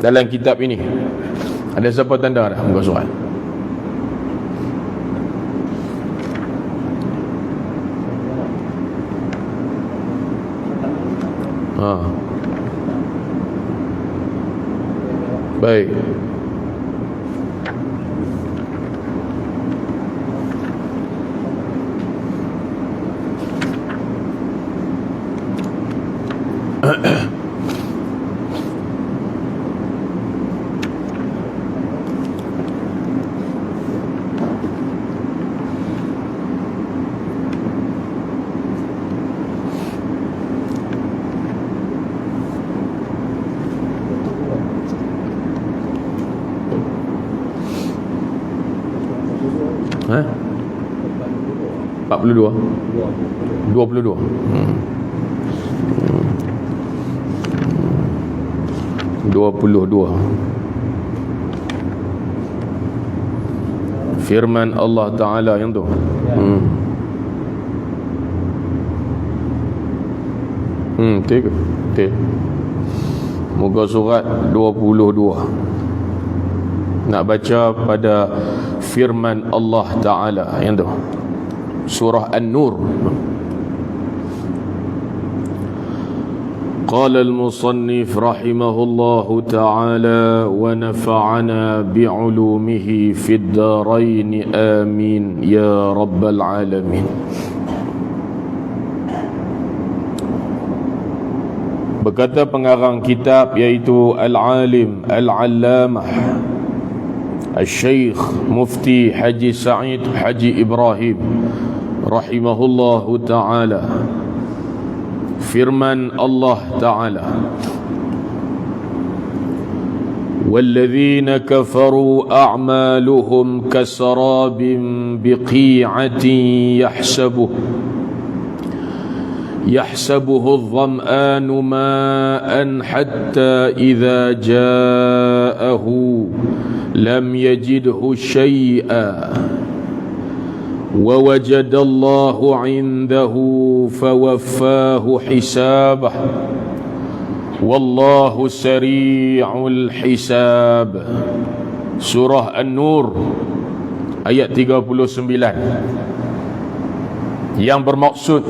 dalam kitab ini. Ada siapa tanda dah muka surat? Baik. Ha? 42 22 22 firman Allah Ta'ala yang tu. Tiga. Muka surat 22. Nak baca pada firman Allah Ta'ala yang tu, surah An-Nur. قال المصنف رحمه الله تعالى ونفعنا بعلومه في الدارين آمين يا رب العالمين. Berkata pengarang kitab iaitu Al-Alim Al-Allamah Al-Syeikh Mufti Haji Sa'id Haji Ibrahim rahimahullahu ta'ala, firman Allah Ta'ala, وَالَّذِينَ كَفَرُوا أَعْمَالُهُمْ كَسَرَابٍ بِقِيعَةٍ يحسبه الظمآن ماء حتى إذا جاءه لم يجده شيئا ووجد الله عنده فوفاه حسابه والله سريع الحساب. Surah An-Nur ayat 39, yang bermaksud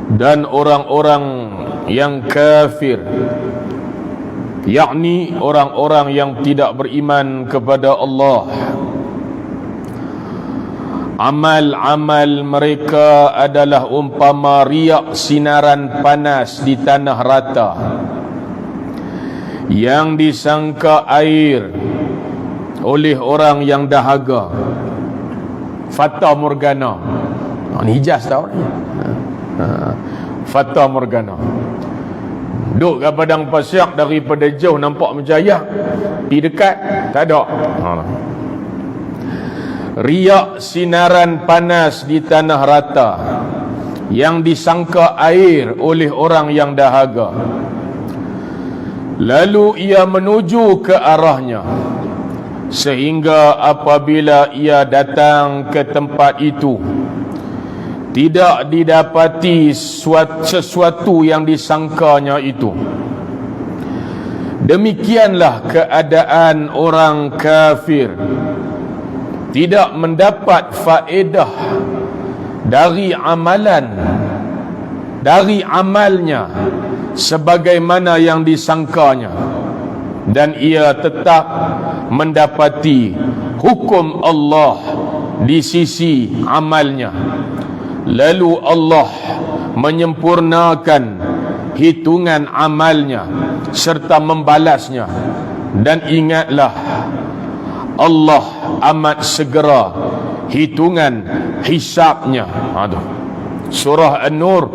dan orang-orang yang kafir, yakni orang-orang yang tidak beriman kepada Allah, amal-amal mereka adalah umpama riak sinaran panas di tanah rata yang disangka air oleh orang yang dahaga. Fata Morgana. Ini hijaz tau ni. Fata Morgana. Duduk kat padang pasir, daripada jauh nampak macam ayak, pergi dekat tak ada. Riak sinaran panas di tanah rata yang disangka air oleh orang yang dahaga. Lalu ia menuju ke arahnya, sehingga apabila ia datang ke tempat itu, tidak didapati sesuatu yang disangkanya itu. Demikianlah keadaan orang kafir, tidak mendapat faedah dari amalnya sebagaimana yang disangkanya, dan ia tetap mendapati hukum Allah di sisi amalnya. Lalu Allah menyempurnakan hitungan amalnya serta membalasnya, dan ingatlah Allah amat segera hitungan hisabnya. Surah An-Nur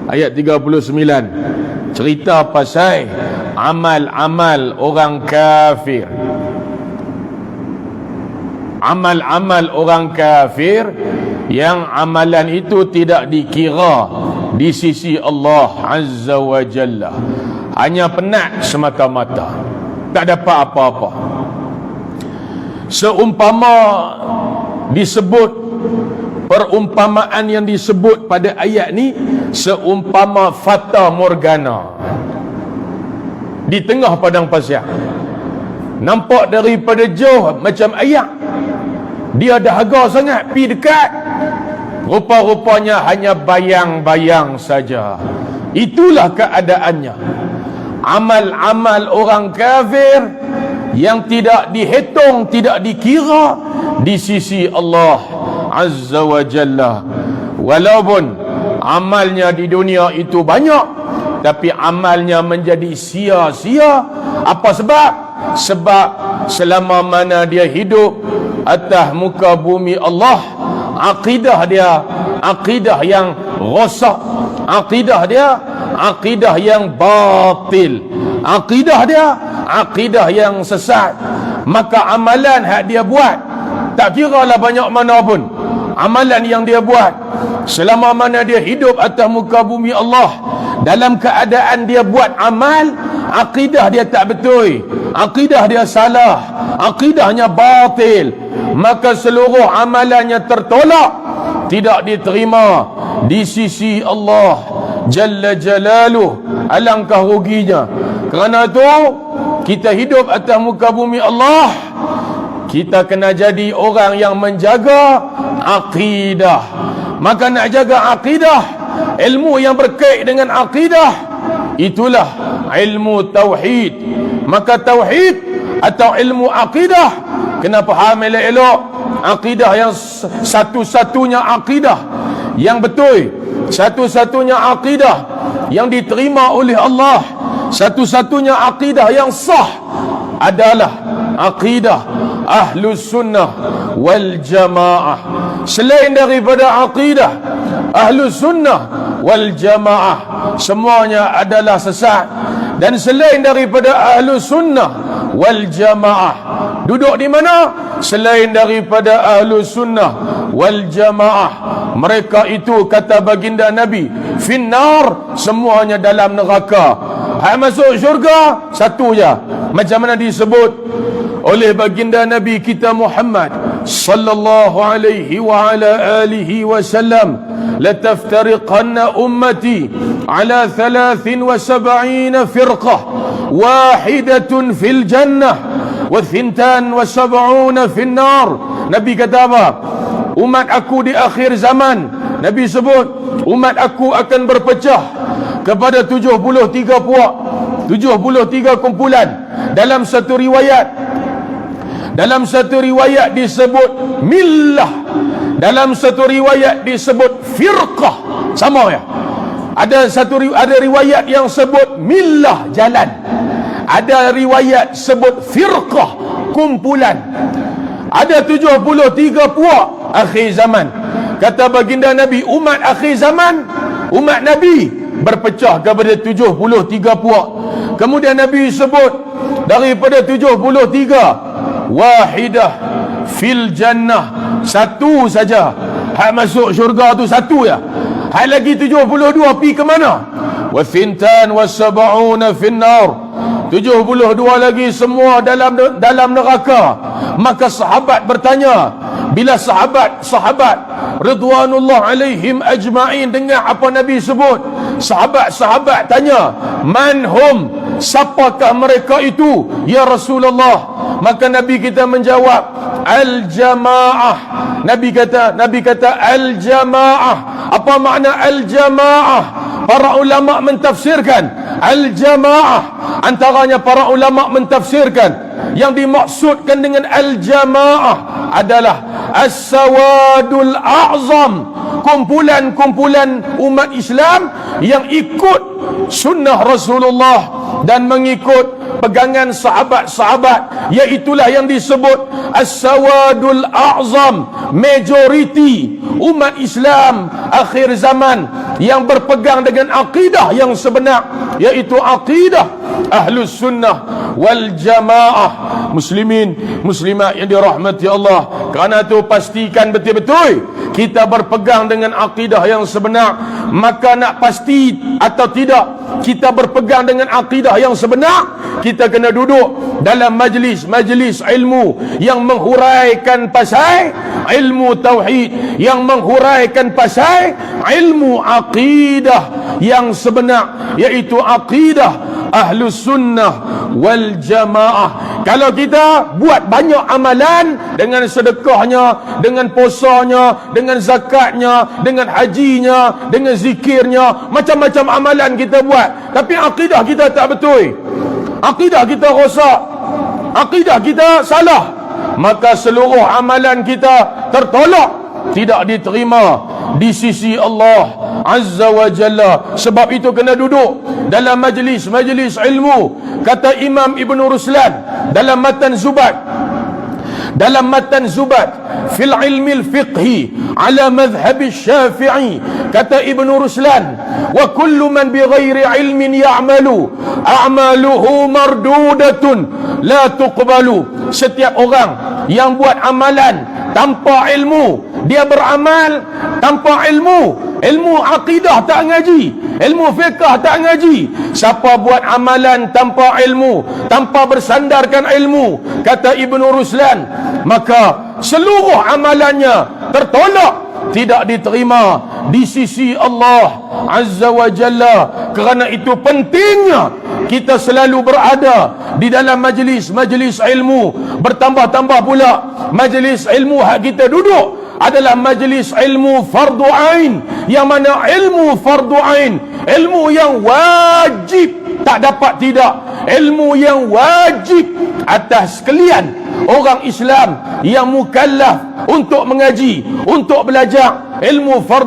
ayat 39 cerita pasal amal-amal orang kafir. Amal-amal orang kafir yang amalan itu tidak dikira di sisi Allah Azza wa Jalla, hanya penat semata-mata, tak dapat apa-apa. Seumpama disebut, perumpamaan yang disebut pada ayat ni seumpama fata morgana. di tengah padang pasir. Nampak daripada jauh macam ayak. Dia dahaga sangat, pi dekat. Rupa-rupanya hanya bayang-bayang saja. Itulah keadaannya. Amal-amal orang kafir yang tidak dihitung, tidak dikira di sisi Allah Azza wa Jalla. Walaupun amalnya di dunia itu banyak, tapi amalnya menjadi sia-sia. Apa sebab? Sebab selama mana dia hidup atas muka bumi Allah, akidah dia akidah yang rosak, akidah dia akidah yang batil, akidah dia akidah yang sesat. Maka amalan hak dia buat, tak kira lah banyak mana pun amalan yang dia buat, selama mana dia hidup atas muka bumi Allah, dalam keadaan dia buat amal, akidah dia tak betul, akidah dia salah, akidahnya batil, maka seluruh amalannya tertolak, tidak diterima di sisi Allah Jalla Jalaluh. Alangkah ruginya. Kerana itu kita hidup atas muka bumi Allah, kita kena jadi orang yang menjaga akidah. Maka nak jaga akidah, ilmu yang berkait dengan akidah, itulah ilmu tauhid. Maka tauhid atau ilmu akidah kena faham elok-elok. Akidah yang satu-satunya akidah yang betul, satu-satunya akidah yang diterima oleh Allah, satu-satunya akidah yang sah adalah akidah Ahlus Sunnah wal Jamaah. Selain daripada akidah Ahlus Sunnah wal Jamaah, semuanya adalah sesat. Dan selain daripada Ahlus Sunnah wal Jamaah, duduk di mana? Selain daripada Ahlus Sunnah wal Jamaah, mereka itu kata baginda Nabi, finnar, semuanya dalam neraka. Hak masuk syurga satu je, macam mana disebut oleh baginda Nabi kita Muhammad sallallahu alaihi wa ala alihi wasallam, lataftariqanna ummati ala 73 firqah, wahidatun fil jannah wa 72 fil nar. Nabi kata apa? Umat aku di akhir zaman, Nabi sebut umat aku akan berpecah kepada 73 puak, 73 kumpulan. Dalam satu riwayat disebut millah, dalam satu riwayat disebut firqah. Sama ya. Ada riwayat yang sebut millah, jalan. Ada riwayat sebut firqah, kumpulan. Ada 73 puak akhir zaman. Kata baginda Nabi, umat akhir zaman, umat Nabi berpecah kepada 73 puak. Kemudian Nabi sebut daripada 73, wahidah fil jannah, satu saja hak masuk syurga tu, satu ya. Hak lagi 72 pi ke mana? Wa thintan wa sab'una fin nar, 72 lagi semua dalam neraka. Maka sahabat bertanya, bila sahabat ridwanullah alaihim ajma'in dengar apa Nabi sebut, sahabat tanya, manhum, siapakah mereka itu ya Rasulullah? Maka Nabi kita menjawab, al-jamaah. Nabi kata al-jamaah. Apa makna al-jamaah? Para ulama mentafsirkan al-jamaah, antaranya para ulama mentafsirkan yang dimaksudkan dengan al-jamaah adalah as-sawadul a'zam, kumpulan-kumpulan umat Islam yang ikut sunnah Rasulullah dan mengikut pegangan sahabat-sahabat, iaitulah yang disebut as-sawadul a'zam, majoriti umat Islam akhir zaman yang berpegang dengan akidah yang sebenar, iaitu akidah Ahlus Sunnah wal Jamaah. Muslimin muslimat yang dirahmati Allah, kerana itu pastikan betul-betul kita berpegang dengan akidah yang sebenar. Maka nak pasti atau tidak kita berpegang dengan akidah yang sebenar, kita kena duduk dalam majlis ilmu yang menghuraikan pasal ilmu tauhid, yang menghuraikan pasal ilmu akidah yang sebenar, iaitu akidah Ahlus Sunnah wal Jamaah. Kalau kita buat banyak amalan dengan sedekahnya, dengan posanya, dengan zakatnya, dengan hajinya, dengan zikirnya, macam-macam amalan kita buat, tapi akidah kita tak betul, akidah kita rosak, akidah kita salah, maka seluruh amalan kita tertolak, tidak diterima di sisi Allah Azza wa Jalla. Sebab itu kena duduk dalam majlis ilmu. Kata Imam Ibn Ruslan dalam matan Zubat fil ilmi al-fiqhi ala madhhab Syafi'i, kata Ibn Ruslan, wa kullu man bighairi ilmin ya'malu a'maluhu mardudatun la tuqbalu. Setiap orang yang buat amalan tanpa ilmu, dia beramal tanpa ilmu akidah tak ngaji, ilmu fiqh tak ngaji. Siapa buat amalan tanpa ilmu, tanpa bersandarkan ilmu, kata Ibn Ruslan, maka seluruh amalannya tertolak, tidak diterima di sisi Allah Azza wa Jalla. Kerana itu pentingnya kita selalu berada di dalam majlis ilmu. Bertambah-tambah pula majlis ilmu hak kita duduk adalah majlis ilmu fardu ain, yang mana ilmu fardu ain, ilmu yang wajib, tak dapat tidak, ilmu yang wajib atas sekalian orang Islam yang mukallaf untuk mengaji, untuk belajar ilmu fardu